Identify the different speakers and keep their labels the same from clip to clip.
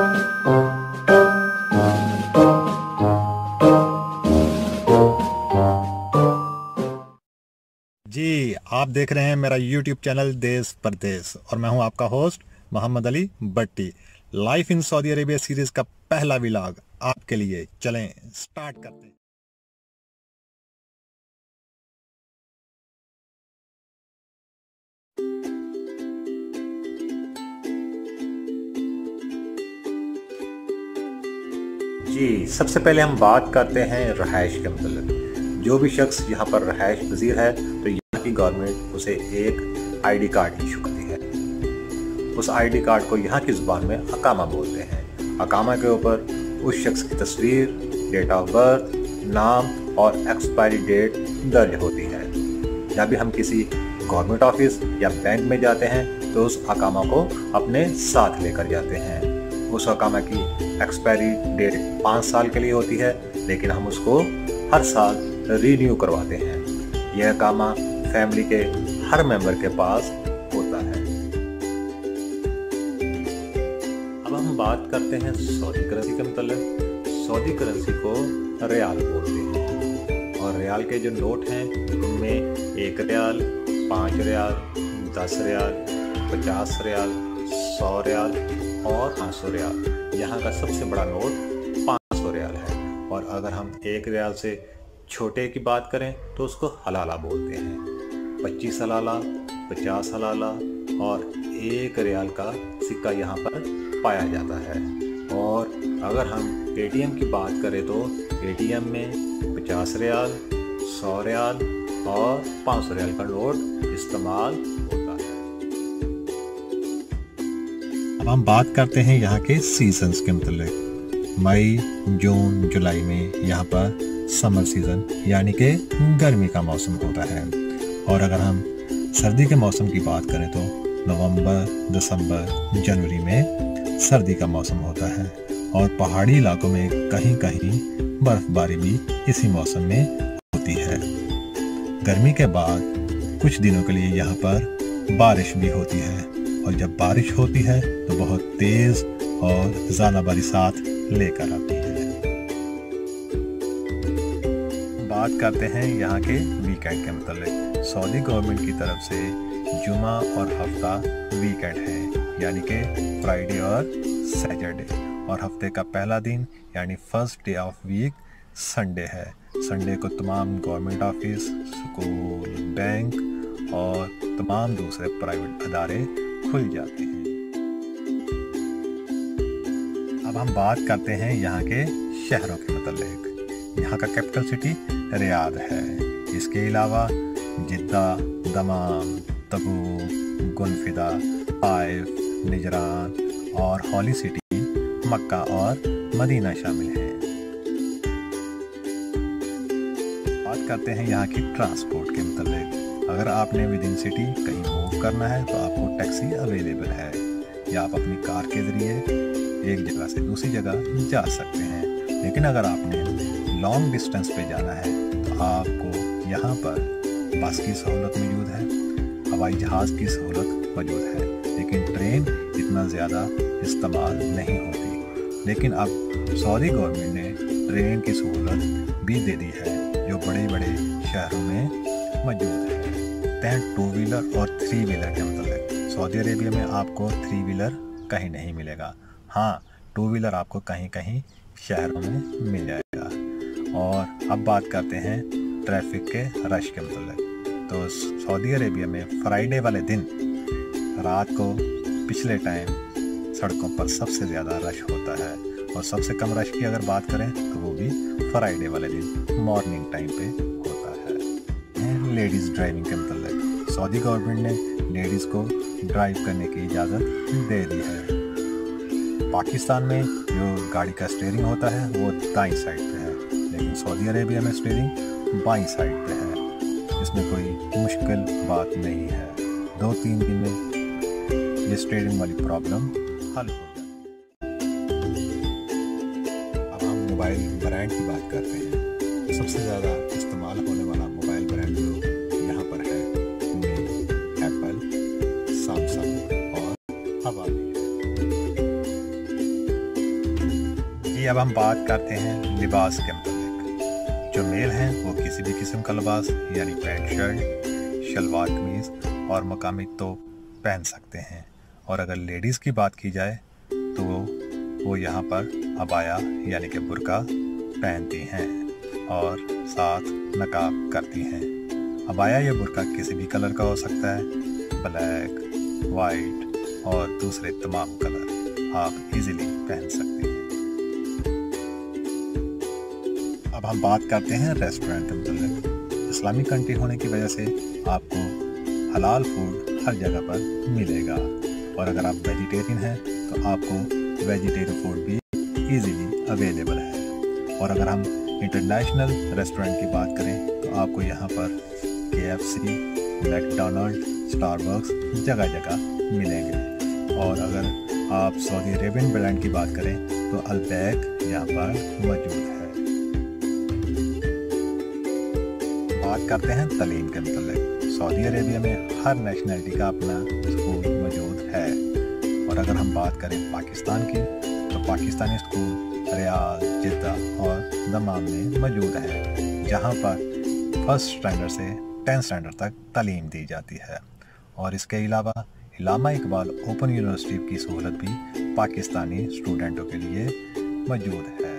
Speaker 1: जी, आप देख रहे हैं मेरा YouTube चैनल देश परदेश और मैं हूं आपका host Mohammad Ali Bhatti. Life in Saudi Arabia series का पहला व्लॉग आपके लिए, चलें स्टार्ट करते हैं। जी, सबसे पहले हम बात करते हैं रहायश के मतलब। जो भी शख्स यहाँ पर रहायश पजीर है तो यहाँ की गवर्नमेंट उसे एक आईडी कार्ड इशू करती है। उस आईडी कार्ड को यहाँ की ज़ुबान में अकामा बोलते हैं। अकामा के ऊपर उस शख्स की तस्वीर, डेट ऑफ बर्थ, नाम और एक्सपायरी डेट दर्ज होती है। जब भी हम किसी गवर्नमेंट ऑफिस या बैंक में जाते हैं तो उस अकामा को अपने साथ लेकर जाते हैं। उस अकामा की एक्सपायरी डेट 5 साल के लिए होती है, लेकिन हम उसको हर साल रीन्यू करवाते हैं। यह अकामा फैमिली के हर मेंबर के पास होता है। अब हम बात करते हैं सऊदी करेंसी के मतलब। सऊदी करेंसी को रियाल बोलते हैं और रियाल के जो नोट हैं उनमें 1 रियाल, 5 रियाल, 10 रियाल, 50 रियाल, 100 रियाल और 500 रियाल। यहाँ का सबसे बड़ा नोट 500 रियाल है। और अगर हम 1 रियाल से छोटे की बात करें तो उसको हलाला बोलते हैं। 25 हलाला, 50 हलाला और 1 रियाल का सिक्का यहाँ पर पाया जाता है। और अगर हम एटीएम की बात करें तो एटीएम में 50 रियाल, 100 रियाल और 500 रियाल का नोट इस्तेमाल होता है। अब हम बात करते हैं यहाँ के सीजन्स के मतलब। मई, जून, जुलाई में यहाँ पर समर सीज़न यानी कि गर्मी का मौसम होता है। और अगर हम सर्दी के मौसम की बात करें तो नवंबर, दिसंबर, जनवरी में सर्दी का मौसम होता है। और पहाड़ी इलाकों में कहीं कहीं बर्फबारी भी इसी मौसम में होती है। गर्मी के बाद कुछ दिनों के लिए यहाँ पर बारिश भी होती है और जब बारिश होती है तो बहुत तेज़ और ज़्यादा बरसात लेकर आती है। बात करते हैं यहाँ के वीकेंड के मतलब। सऊदी गवर्नमेंट की तरफ से जुमा और हफ्ता वीकेंड है, यानी कि फ्राइडे और सैटरडे। और हफ्ते का पहला दिन यानी first day of week Sunday है। संडे को तमाम गवर्नमेंट ऑफिस, स्कूल, बैंक और तमाम दूसरे प्राइवेट अदारे खुल जाते हैं। अब हम बात करते हैं यहाँ के शहरों के मतलब। यहाँ का कैपिटल सिटी रियाद है। इसके अलावा जिद्दा, दमाम, तबूक, गुनफिदा, ताइफ, निजरान और हॉली सिटी मक्का और मदीना शामिल हैं। बात करते हैं यहाँ की ट्रांसपोर्ट के मतलब। अगर आपने विद इन सिटी कहीं मूव करना है तो आपको टैक्सी अवेलेबल है या आप अपनी कार के ज़रिए एक जगह से दूसरी जगह जा सकते हैं। लेकिन अगर आपने लॉन्ग डिस्टेंस पे जाना है तो आपको यहाँ पर बस की सहूलत मौजूद है, हवाई जहाज़ की सहूलत मौजूद है, लेकिन ट्रेन इतना ज़्यादा इस्तेमाल नहीं होती। लेकिन अब सऊदी गवर्नमेंट ने ट्रेन की सहूलत भी दे दी है जो बड़े बड़े शहरों में मौजूद है। दैन 2 व्हीलर और 3 व्हीलर के मतलब। सऊदी अरेबिया में आपको 3 व्हीलर कहीं नहीं मिलेगा। हाँ, 2 व्हीलर आपको कहीं कहीं शहरों में मिल जाएगा। और अब बात करते हैं ट्रैफिक के रश के मतलब। तो सऊदी अरेबिया में फ्राइडे वाले दिन रात को पिछले टाइम सड़कों पर सबसे ज़्यादा रश होता है। और सबसे कम रश की अगर बात करें तो वो भी फ्राइडे वाले दिन मॉर्निंग टाइम पे होता है। लेडीज़ ड्राइविंग के मतलब। सऊदी गवर्नमेंट ने लेडीज़ को ड्राइव करने की इजाज़त दे दी है। पाकिस्तान में जो गाड़ी का स्टीयरिंग होता है वो दाईं साइड पे है, लेकिन सऊदी अरेबिया में स्टीयरिंग बाईं साइड पे है। इसमें कोई मुश्किल बात नहीं है। 2-3 दिन में ये स्टीयरिंग वाली प्रॉब्लम हल हो जाती है। अब हम मोबाइल ब्रांड की बात करते हैं। तो सबसे ज़्यादा इस्तेमाल होने वाला मोबाइल ब्रांड जो यहाँ पर है उनमें एप्पल, सैमसंग और हवावी है। अब हम बात करते हैं लिबास के मुताबिक। जो मेल हैं वो किसी भी किस्म का लिबास यानी पैंट शर्ट, शलवार कमीज़ और मकामी तो पहन सकते हैं। और अगर लेडीज़ की बात की जाए तो वो यहाँ पर अबाया यानी कि बुर्का पहनती हैं और साथ नकाब करती हैं। अबाया या बुर्का किसी भी कलर का हो सकता है, ब्लैक, वाइट और दूसरे तमाम कलर आप इजीली पहन सकते हैं। अब हम बात करते हैं रेस्टोरेंट के मुताबिक। इस्लामिक कंट्री होने की वजह से आपको हलाल फूड हर जगह पर मिलेगा और अगर आप वेजिटेरियन हैं तो आपको वेजिटेरियन फूड भी इजीली अवेलेबल है। और अगर हम इंटरनेशनल रेस्टोरेंट की बात करें तो आपको यहाँ पर KFC, मैकडोनल्ड, स्टारबक्स जगह जगह मिलेंगे। और अगर आप सऊदी अरेबियन ब्रांड की बात करें तो अल्बैक यहाँ पर मौजूद है। बात करते हैं तालीम के मुताबिक। सऊदी अरेबिया में हर नेशनलिटी का अपना स्कूल मौजूद है। और अगर हम बात करें पाकिस्तान की तो पाकिस्तानी स्कूल रियाद, जिद्दा और दमाम में मौजूद है, जहाँ पर फर्स्ट स्टैंडर्ड से 10th स्टैंडर्ड तक तालीम दी जाती है। और इसके अलावा इलामा इकबाल ओपन यूनिवर्सिटी की सहूलत भी पाकिस्तानी स्टूडेंटों के लिए मौजूद है।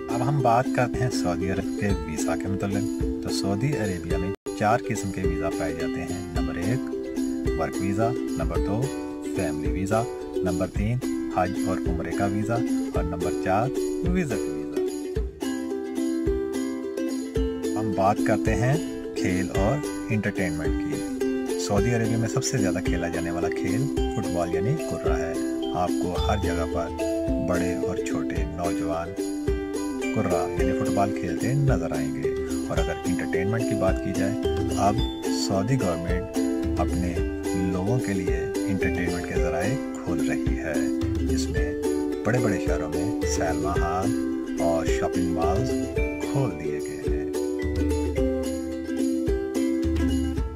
Speaker 1: अब हम बात करते हैं सऊदी अरब के वीज़ा के मुताबिक। तो सऊदी अरेबिया में 4 किस्म के वीज़ा पाए जाते हैं। Number 1 work visa, number 2 family visa, number 3 हज और उम्रे का वीज़ा और नंबर 4 विजिट वीज़ा। हम बात करते हैं खेल और इंटरटेनमेंट की। सऊदी अरेबिया में सबसे ज़्यादा खेला जाने वाला खेल फुटबॉल यानी कुर्रा है। आपको हर जगह पर बड़े और छोटे नौजवान कुर्रा यानी फुटबॉल खेलते नज़र आएंगे। और अगर इंटरटेनमेंट की बात की जाए तो अब सऊदी गवर्नमेंट अपने लोगों के लिए इंटरटेनमेंट के ज़राए खोल रही है, जिसमें बड़े बड़े शहरों में सिनेमा हॉल और शॉपिंग मॉल्स खोल दिए गए हैं।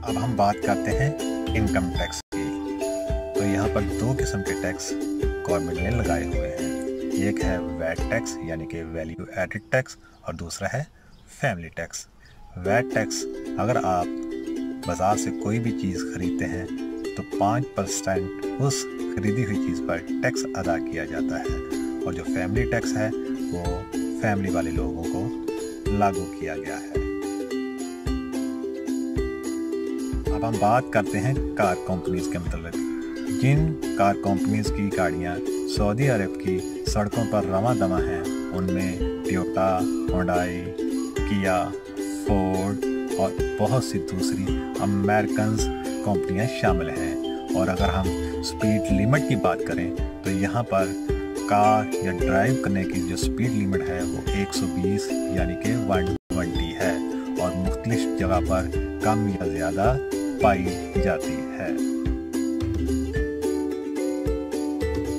Speaker 1: अब हम बात करते हैं इनकम टैक्स की। तो यहाँ पर 2 किस्म के टैक्स गवर्नमेंट ने लगाए हुए हैं। एक है वैट टैक्स यानी कि वैल्यू एडेड टैक्स और दूसरा है फैमिली टैक्स। वैट टैक्स अगर आप बाज़ार से कोई भी चीज़ खरीदते हैं तो 5% उस खरीदी हुई चीज़ पर टैक्स अदा किया जाता है। और जो फैमिली टैक्स है वो फैमिली वाले लोगों को लागू किया गया है। अब हम बात करते हैं कार कंपनीज़ के मतलब। जिन कार कंपनीज़ की गाड़ियाँ सऊदी अरब की सड़कों पर रवां दवा हैं उनमें टोयोटा, हुंडई, किया, फोर्ड और बहुत सी दूसरी अमेरिकन कंपनियां शामिल हैं। और अगर हम स्पीड लिमिट की बात करें तो यहाँ पर कार या ड्राइव करने की जो स्पीड लिमिट है वो 120 यानी कि 120 है और मुख्तलिफ जगह पर कम या ज़्यादा पाई जाती है।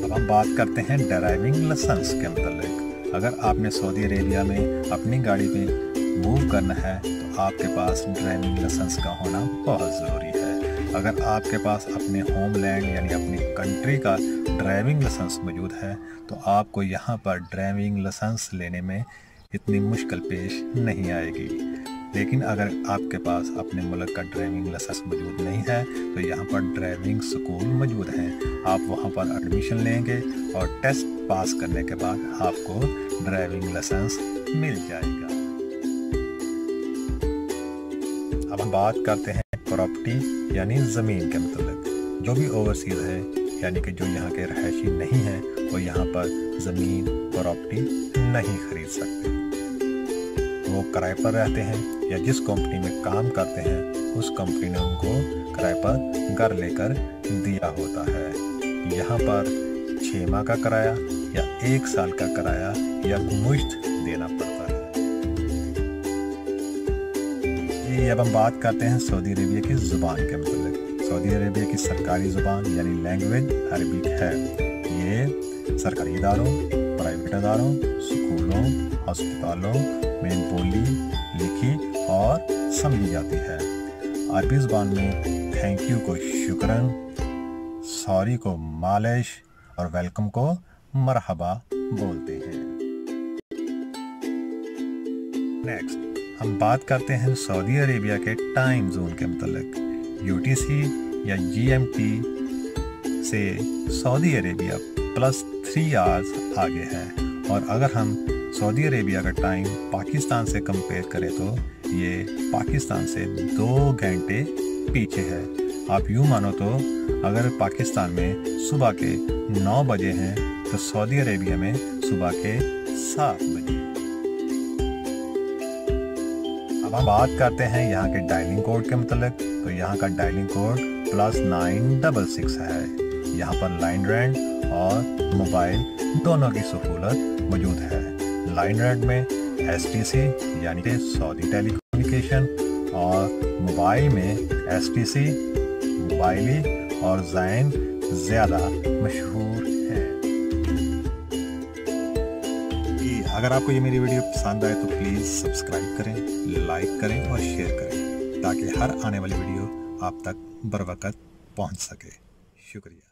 Speaker 1: अब हम बात करते हैं ड्राइविंग लाइसेंस के मतलब। अगर आपने सऊदी अरेबिया में अपनी गाड़ी में मूव करना है तो आपके पास ड्राइविंग लाइसेंस का होना बहुत ज़रूरी है। अगर आपके पास अपने होमलैंड यानी अपनी कंट्री का ड्राइविंग लाइसेंस मौजूद है तो आपको यहाँ पर ड्राइविंग लाइसेंस लेने में इतनी मुश्किल पेश नहीं आएगी। लेकिन अगर आपके पास अपने मुल्क का ड्राइविंग लाइसेंस मौजूद नहीं है तो यहाँ पर ड्राइविंग स्कूल मौजूद हैं। आप वहाँ पर एडमिशन लेंगे और टेस्ट पास करने के बाद आपको ड्राइविंग लाइसेंस मिल जाएगा। अब हम बात करते हैं प्रॉपर्टी यानी ज़मीन के मतलब। जो भी ओवरसीज़ है यानी कि जो यहाँ के रहायशी नहीं हैं वो यहाँ पर ज़मीन प्रॉपर्टी नहीं खरीद सकते। वो किराए पर रहते हैं या जिस कंपनी में काम करते हैं उस कंपनी ने उनको किराए पर घर लेकर दिया होता है। यहाँ पर 6 माह का किराया या 1 साल का किराया या मुश्त देना पड़ता है। ये अब हम बात करते हैं सऊदी अरेबिया की ज़ुबान के मतलब। सऊदी अरेबिया की सरकारी ज़ुबान यानी लैंग्वेज अरबिक है। ये सरकारी इदारों, प्राइवेट इदारों, स्कूलों, अस्पतालों में बोली, लिखी और समझी जाती है। अरबी ज़ुबान में थैंक यू को शुक्रन, सॉरी को मालिश और वेलकम को मरहबा बोलते हैं। नेक्स्ट हम बात करते हैं सऊदी अरेबिया के टाइम जोन के मतलब। यूटीसी या जीएमटी से सऊदी अरेबिया +3 आवर्स आगे है, और अगर हम सऊदी अरेबिया का टाइम पाकिस्तान से कंपेयर करें तो ये पाकिस्तान से 2 घंटे पीछे है। आप यूँ मानो तो अगर पाकिस्तान में सुबह के 9 बजे हैं तो सऊदी अरेबिया में सुबह के 7 बजे। अब हम बात करते हैं यहाँ के डायलिंग कोड के मतलब। तो यहाँ का डायलिंग कोड +966 है। यहाँ पर लाइन रेंट और मोबाइल दोनों की सहूलत मौजूद है। लाइन रेंट में STC यानी कि सऊदी टेलीकम्युनिकेशन, और मोबाइल में STC, मोबाइली और ज़ैन ज़्यादा मशहूर है। अगर आपको ये मेरी वीडियो पसंद आए तो प्लीज़ सब्सक्राइब करें, लाइक करें और शेयर करें, ताकि हर आने वाली वीडियो आप तक बर वक्त पहुँच सके। शुक्रिया।